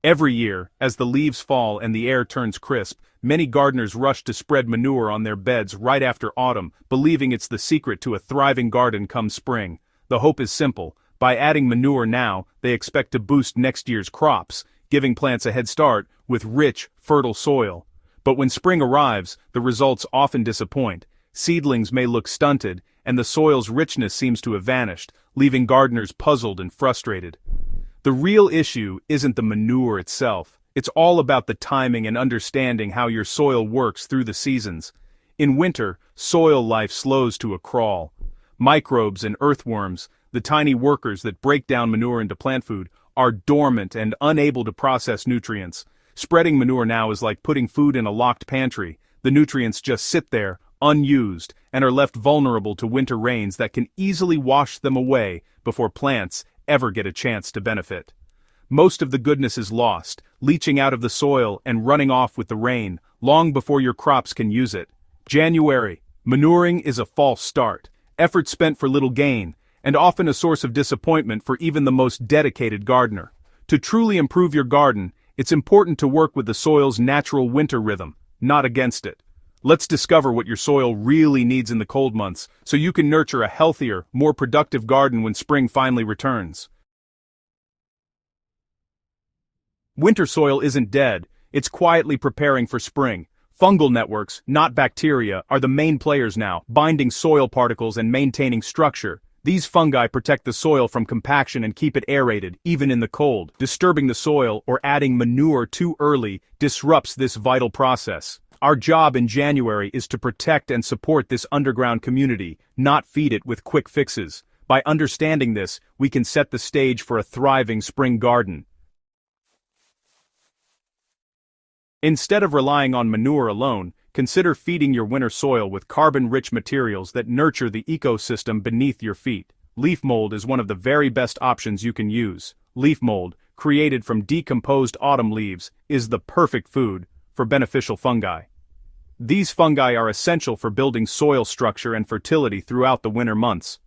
Every year, as the leaves fall and the air turns crisp, many gardeners rush to spread manure on their beds right after autumn, believing it's the secret to a thriving garden come spring. The hope is simple. By adding manure now, they expect to boost next year's crops, giving plants a head start with rich, fertile soil. But when spring arrives, the results often disappoint. Seedlings may look stunted, and the soil's richness seems to have vanished, leaving gardeners puzzled and frustrated. The real issue isn't the manure itself. It's all about the timing and understanding how your soil works through the seasons. In winter, soil life slows to a crawl. Microbes and earthworms, the tiny workers that break down manure into plant food, are dormant and unable to process nutrients. Spreading manure now is like putting food in a locked pantry. The nutrients just sit there, unused, and are left vulnerable to winter rains that can easily wash them away before plants ever get a chance to benefit. Most of the goodness is lost, leaching out of the soil and running off with the rain, long before your crops can use it. January. Manuring is a false start, effort spent for little gain, and often a source of disappointment for even the most dedicated gardener. To truly improve your garden, it's important to work with the soil's natural winter rhythm, not against it. Let's discover what your soil really needs in the cold months, so you can nurture a healthier, more productive garden when spring finally returns. Winter soil isn't dead, it's quietly preparing for spring. Fungal networks, not bacteria, are the main players now, binding soil particles and maintaining structure. These fungi protect the soil from compaction and keep it aerated, even in the cold. Disturbing the soil or adding manure too early disrupts this vital process. Our job in January is to protect and support this underground community, not feed it with quick fixes. By understanding this, we can set the stage for a thriving spring garden. Instead of relying on manure alone, consider feeding your winter soil with carbon-rich materials that nurture the ecosystem beneath your feet. Leaf mold is one of the very best options you can use. Leaf mold, created from decomposed autumn leaves, is the perfect food for beneficial fungi. These fungi are essential for building soil structure and fertility throughout the winter months.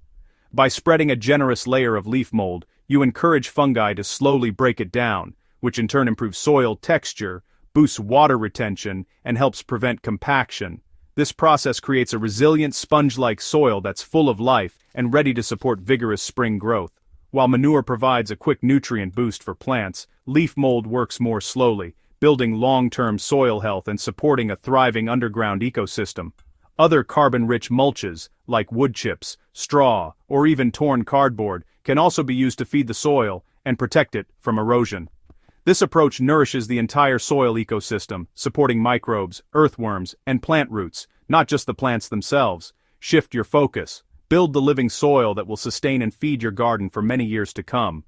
By spreading a generous layer of leaf mold, you encourage fungi to slowly break it down, which in turn improves soil texture, boosts water retention, and helps prevent compaction. This process creates a resilient sponge-like soil that's full of life and ready to support vigorous spring growth. While manure provides a quick nutrient boost for plants, leaf mold works more slowly, building long-term soil health and supporting a thriving underground ecosystem. Other carbon-rich mulches, like wood chips, straw, or even torn cardboard, can also be used to feed the soil and protect it from erosion. This approach nourishes the entire soil ecosystem, supporting microbes, earthworms, and plant roots, not just the plants themselves. Shift your focus. Build the living soil that will sustain and feed your garden for many years to come.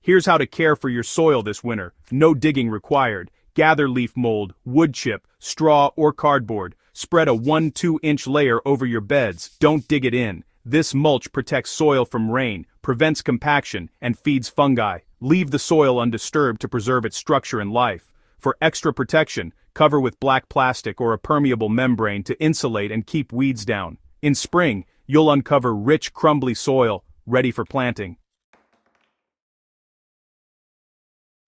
Here's how to care for your soil this winter. No digging required. Gather leaf mold, wood chip, straw, or cardboard. Spread a 1-2 inch layer over your beds. Don't dig it in. This mulch protects soil from rain, prevents compaction, and feeds fungi. Leave the soil undisturbed to preserve its structure and life. For extra protection, cover with black plastic or a permeable membrane to insulate and keep weeds down. In spring, you'll uncover rich, crumbly soil, ready for planting.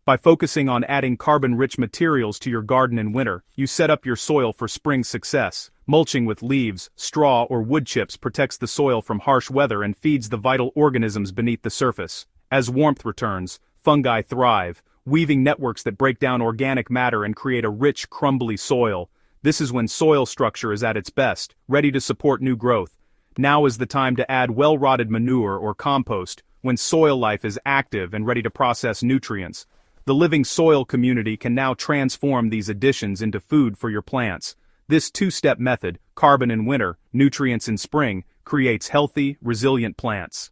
By focusing on adding carbon-rich materials to your garden in winter, you set up your soil for spring success. Mulching with leaves, straw, or wood chips protects the soil from harsh weather and feeds the vital organisms beneath the surface. As warmth returns, fungi thrive, weaving networks that break down organic matter and create a rich, crumbly soil. This is when soil structure is at its best, ready to support new growth. Now is the time to add well-rotted manure or compost, when soil life is active and ready to process nutrients. The living soil community can now transform these additions into food for your plants. This two-step method, carbon in winter, nutrients in spring, creates healthy, resilient plants.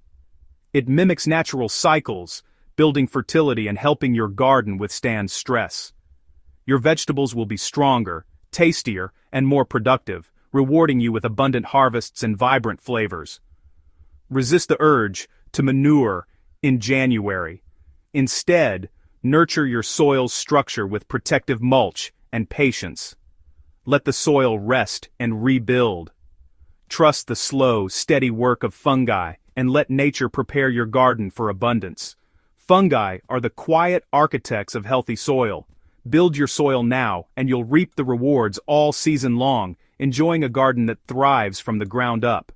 It mimics natural cycles, building fertility and helping your garden withstand stress. Your vegetables will be stronger, tastier, and more productive, rewarding you with abundant harvests and vibrant flavors. Resist the urge to manure in January. Instead, nurture your soil's structure with protective mulch and patience. Let the soil rest and rebuild. Trust the slow, steady work of fungi and let nature prepare your garden for abundance. Fungi are the quiet architects of healthy soil. Build your soil now, and you'll reap the rewards all season long, enjoying a garden that thrives from the ground up.